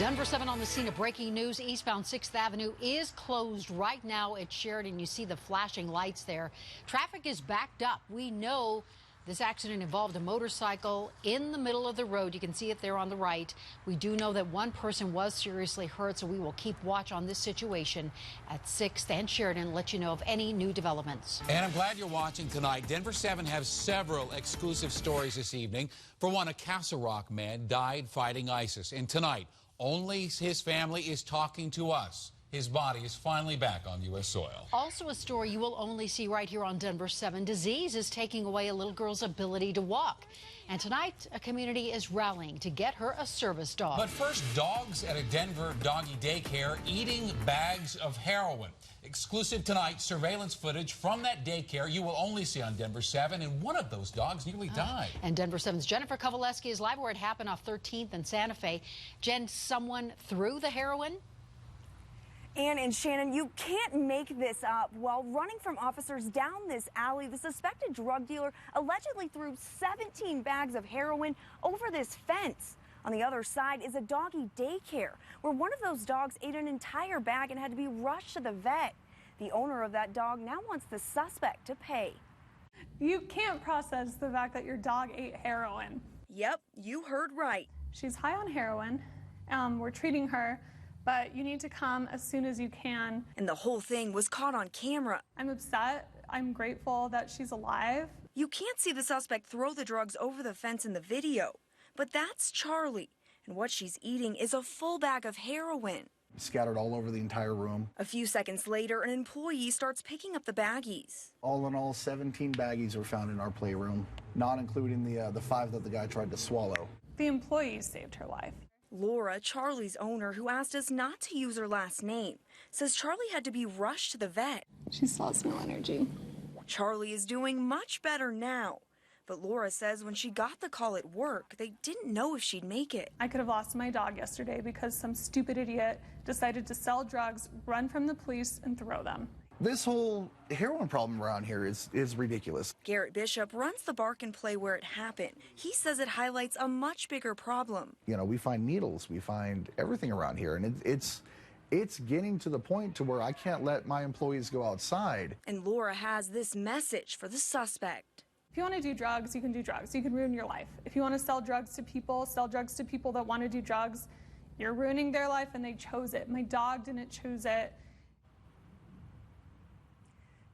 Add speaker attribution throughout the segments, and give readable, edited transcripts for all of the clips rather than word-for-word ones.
Speaker 1: Denver 7 on the scene of breaking news. Eastbound 6th Avenue is closed right now at Sheridan. You see the flashing lights there. Traffic is backed up. We know this accident involved a motorcycle in the middle of the road. You can see it there on the right. We do know that one person was seriously hurt, so we will keep watch on this situation at 6th and Sheridan, let you know of any new developments.
Speaker 2: And I'm glad you're watching tonight. Denver 7 has several exclusive stories this evening. For one, a Castle Rock man died fighting ISIS. And tonight, only his family is talking to us. His body is finally back on U.S. soil.
Speaker 1: Also a story you will only see right here on Denver 7. Disease is taking away a little girl's ability to walk. And tonight, a community is rallying to get her a service dog.
Speaker 2: But first, dogs at a Denver doggy daycare eating bags of heroin. Exclusive tonight, surveillance footage from that daycare you will only see on Denver 7. And one of those dogs nearly died.
Speaker 1: And Denver 7's Jennifer Kovaleski is live where it happened off 13th and Santa Fe. Jen, someone threw the heroin?
Speaker 3: Ann and Shannon, you can't make this up. While running from officers down this alley, the suspected drug dealer allegedly threw 17 bags of heroin over this fence. On the other side is a doggy daycare where one of those dogs ate an entire bag and had to be rushed to the vet. The owner of that dog now wants the suspect to pay.
Speaker 4: You can't process the fact that your dog ate heroin.
Speaker 3: Yep, you heard right.
Speaker 4: She's high on heroin. We're treating her. But you need to come as soon as you can.
Speaker 3: And the whole thing was caught on camera.
Speaker 4: I'm upset. I'm grateful that she's alive.
Speaker 3: You can't see the suspect throw the drugs over the fence in the video, but that's Charlie. And what she's eating is a full bag of heroin.
Speaker 5: Scattered all over the entire room.
Speaker 3: A few seconds later, an employee starts picking up the baggies.
Speaker 5: All in all, 17 baggies were found in our playroom, not including the 5 that the guy tried to swallow.
Speaker 4: The employee saved her life.
Speaker 3: Laura, Charlie's owner, who asked us not to use her last name, says Charlie had to be rushed to the vet.
Speaker 4: She's lost no energy.
Speaker 3: Charlie is doing much better now. But Laura says when she got the call at work, they didn't know if she'd make it.
Speaker 4: I could have lost my dog yesterday because some stupid idiot decided to sell drugs, run from the police, and throw them.
Speaker 5: This whole heroin problem around here is ridiculous.
Speaker 3: Garrett Bishop runs the Bark and Play where it happened. He says it highlights a much bigger problem.
Speaker 5: You know, we find needles, we find everything around here, and it's getting to the point to where I can't let my employees go outside.
Speaker 3: And Laura has this message for the suspect.
Speaker 4: If you want to do drugs, you can do drugs. You can ruin your life. If you want to sell drugs to people that want to do drugs. You're ruining their life, and they chose it. My dog didn't choose it.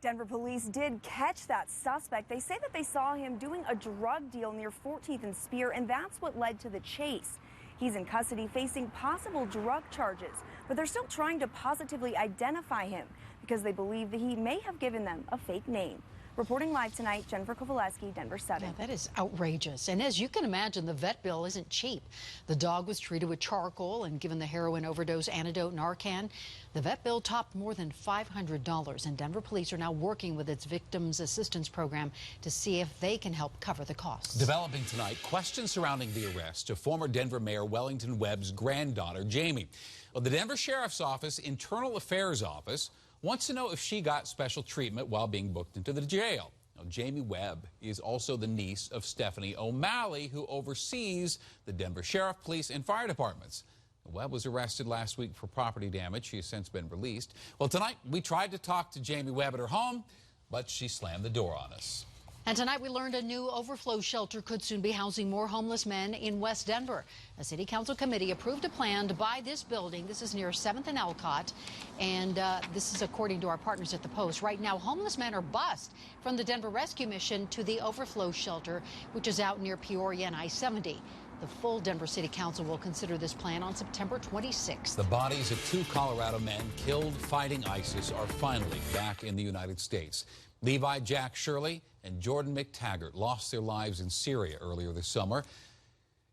Speaker 3: Denver police did catch that suspect. They say that they saw him doing a drug deal near 14th and Spear, and that's what led to the chase. He's in custody facing possible drug charges, but they're still trying to positively identify him because they believe that he may have given them a fake name. Reporting live tonight, Jennifer Kovaleski, Denver 7.
Speaker 1: Yeah, that is outrageous. And as you can imagine, the vet bill isn't cheap. The dog was treated with charcoal and given the heroin overdose antidote Narcan. The vet bill topped more than $500, and Denver police are now working with its Victims Assistance Program to see if they can help cover the costs.
Speaker 2: Developing tonight, questions surrounding the arrest of former Denver Mayor Wellington Webb's granddaughter, Jamie. Well, the Denver Sheriff's Office Internal Affairs Office wants to know if she got special treatment while being booked into the jail. Now, Jamie Webb is also the niece of Stephanie O'Malley, who oversees the Denver Sheriff, Police, and Fire Departments. Webb was arrested last week for property damage. She has since been released. Well, tonight we tried to talk to Jamie Webb at her home, but she slammed the door on us.
Speaker 1: And tonight we learned a new overflow shelter could soon be housing more homeless men in West Denver. A city council committee approved a plan to buy this building. This is near 7th and Elcott. And this is according to our partners at the Post. Right now, homeless men are bused from the Denver Rescue Mission to the overflow shelter, which is out near Peoria and I-70. The full Denver City Council will consider this plan on September 26th.
Speaker 2: The bodies of 2 Colorado men killed fighting ISIS are finally back in the United States. Levi Jack Shirley and Jordan McTaggart lost their lives in Syria earlier this summer.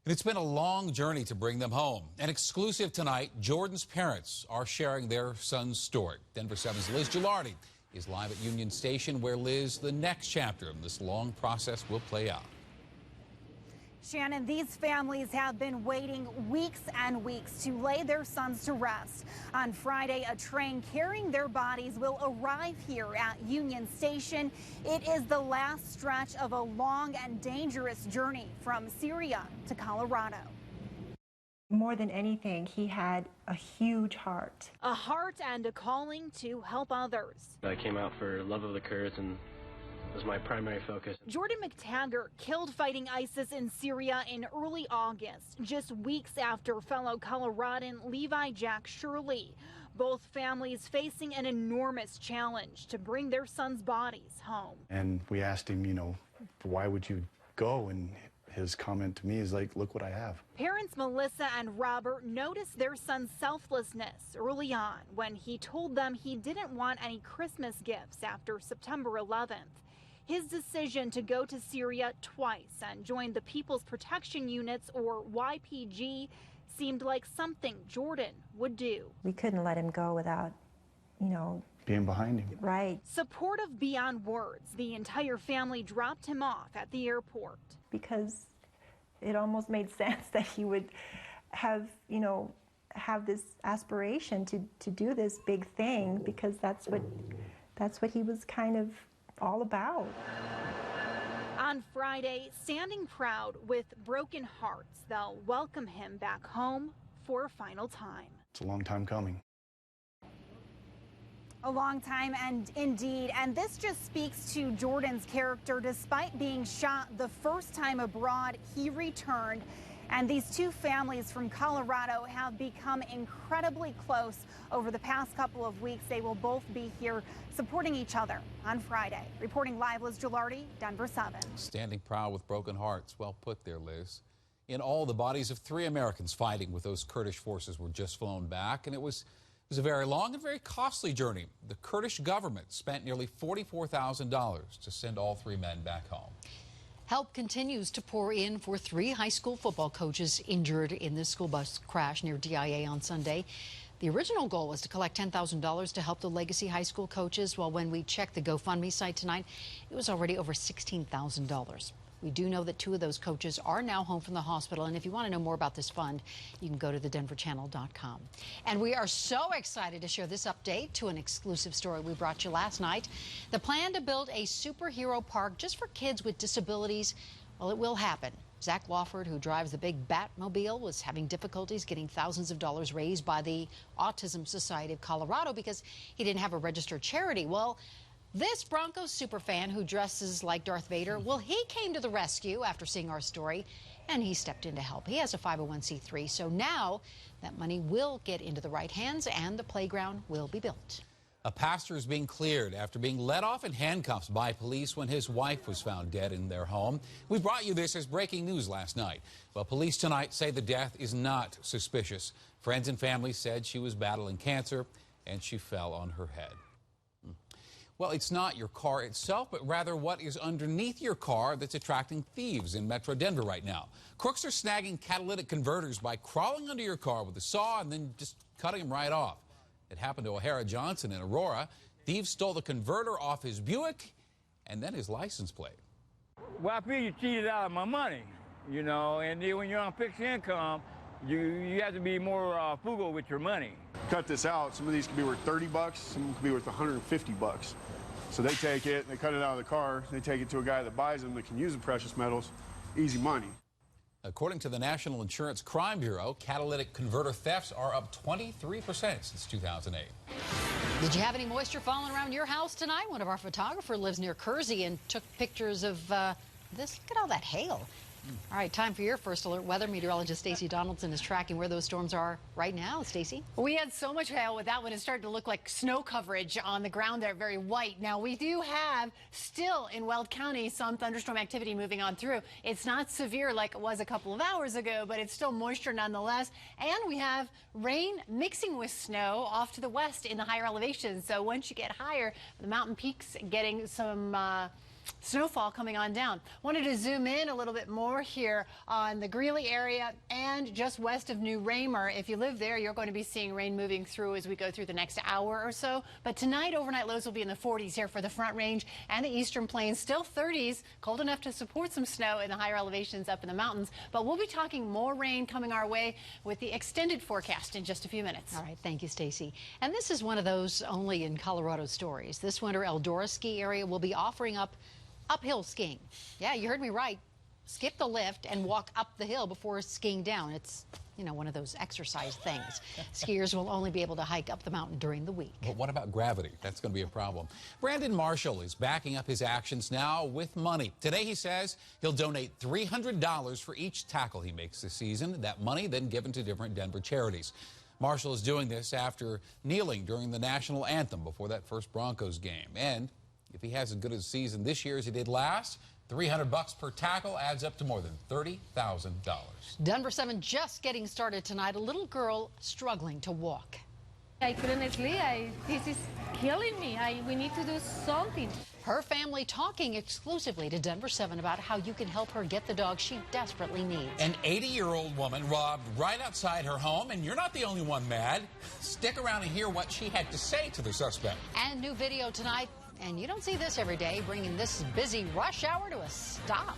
Speaker 2: And it's been a long journey to bring them home. An exclusive tonight, Jordan's parents are sharing their son's story. Denver 7's Liz Gilardi is live at Union Station, where, Liz, the next chapter of this long process will play out.
Speaker 6: Shannon, these families have been waiting weeks and weeks to lay their sons to rest. On Friday, a train carrying their bodies will arrive here at Union Station. It is the last stretch of a long and dangerous journey from Syria to Colorado.
Speaker 7: More than anything, he had a huge heart.
Speaker 6: A heart and a calling to help others.
Speaker 8: I came out for love of the cause and was my primary focus.
Speaker 6: Jordan McTaggart killed fighting ISIS in Syria in early August, just weeks after fellow Coloradan Levi Jack Shirley. Both families facing an enormous challenge to bring their sons' bodies home.
Speaker 9: And we asked him, you know, why would you go? And his comment to me is like, look what I have.
Speaker 6: Parents Melissa and Robert noticed their son's selflessness early on when he told them he didn't want any Christmas gifts after September 11th. His decision to go to Syria twice and join the People's Protection Units, or YPG, seemed like something Jordan would do.
Speaker 7: We couldn't let him go without, you know,
Speaker 9: being behind him.
Speaker 7: Right.
Speaker 6: Supportive beyond words, the entire family dropped him off at the airport.
Speaker 7: Because it almost made sense that he would have, you know, have this aspiration to do this big thing, because that's what he was kind of all about.
Speaker 6: On Friday, standing proud with broken hearts, they'll welcome him back home for a final time.
Speaker 9: It's a long time coming.
Speaker 6: A long time, and indeed, and this just speaks to Jordan's character. Despite being shot the first time abroad, he returned. And these two families from Colorado have become incredibly close over the past couple of weeks. They will both be here supporting each other on Friday. Reporting live, Liz Gilardi, Denver 7.
Speaker 2: Standing proud with broken hearts. Well put there, Liz. In all, the bodies of 3 Americans fighting with those Kurdish forces were just flown back, and it was a very long and very costly journey. The Kurdish government spent nearly $44,000 to send all 3 men back home.
Speaker 1: Help continues to pour in for 3 high school football coaches injured in this school bus crash near DIA on Sunday. The original goal was to collect $10,000 to help the Legacy High School coaches. Well, when we checked the GoFundMe site tonight, it was already over $16,000. We do know that 2 of those coaches are now home from the hospital. And if you want to know more about this fund, you can go to thedenverchannel.com. And we are so excited to share this update to an exclusive story we brought you last night. The plan to build a superhero park just for kids with disabilities, well, it will happen. Zach Lawford, who drives the big Batmobile, was having difficulties getting thousands of dollars raised by the Autism Society of Colorado because he didn't have a registered charity. Well, this Broncos superfan who dresses like Darth Vader, well, he came to the rescue after seeing our story, and he stepped in to help. He has a 501c3, so now that money will get into the right hands and the playground will be built.
Speaker 2: A pastor is being cleared after being let off in handcuffs by police when his wife was found dead in their home. We brought you this as breaking news last night. Well, police tonight say the death is not suspicious. Friends and family said she was battling cancer and she fell on her head. Well, it's not your car itself, but rather what is underneath your car that's attracting thieves in Metro Denver right now. Crooks are snagging catalytic converters by crawling under your car with a saw and then just cutting them right off. It happened to O'Hara Johnson in Aurora. Thieves stole the converter off his Buick and then his license plate.
Speaker 10: Well, I feel you cheated out of my money, you know, and then when you're on fixed income, you have to be more frugal with your money.
Speaker 11: Cut this out. Some of these could be worth 30 bucks, some of them could be worth 150 bucks. So they take it, they cut it out of the car, they take it to a guy that buys them that can use the precious metals. Easy money.
Speaker 2: According to the National Insurance Crime Bureau, catalytic converter thefts are up 23% since 2008.
Speaker 1: Did you have any moisture falling around your house tonight? One of our photographers lives near Kersey and took pictures of this. Look at all that hail. All right, time for your first alert. Weather meteorologist Stacey Donaldson is tracking where those storms are right now. Stacey?
Speaker 12: We had so much hail with that one. It started to look like snow coverage on the ground there, very white. Now, we do have still in Weld County some thunderstorm activity moving on through. It's not severe like it was a couple of hours ago, but it's still moisture nonetheless. And we have rain mixing with snow off to the west in the higher elevations. So once you get higher, the mountain peaks getting some snowfall coming on down. Wanted to zoom in a little bit more here on the Greeley area and just west of New Raymer. If you live there, you're going to be seeing rain moving through as we go through the next hour or so. But tonight, overnight lows will be in the 40s here for the Front Range and the Eastern Plains. Still 30s, cold enough to support some snow in the higher elevations up in the mountains. But we'll be talking more rain coming our way with the extended forecast in just a few minutes.
Speaker 1: All right, thank you, Stacey. And this is one of those only in Colorado stories. This winter, Eldora ski area will be offering up uphill skiing. Yeah, you heard me right. skip the lift and walk up the hill before skiing down. It's, you know, one of those exercise things. Skiers will only be able to hike up the mountain during the week.
Speaker 2: But what about gravity? That's going to be a problem. Brandon Marshall is backing up his actions now with money. Today he says he'll donate $300 for each tackle he makes this season. That money then given to different Denver charities. Marshall is doing this after kneeling during the national anthem before that first Broncos game. And if he has as good a season this year as he did last, $300 per tackle adds up to more than $30,000.
Speaker 1: Denver 7 just getting started tonight. A little girl struggling to walk.
Speaker 13: I couldn't sleep. This is killing me. We need to do something.
Speaker 1: Her family talking exclusively to Denver 7 about how you can help her get the dog she desperately needs.
Speaker 2: An 80-year-old woman robbed right outside her home, and you're not the only one mad. Stick around and hear what she had to say to the suspect.
Speaker 1: And new video tonight. And you don't see this every day, bringing this busy rush hour to a stop.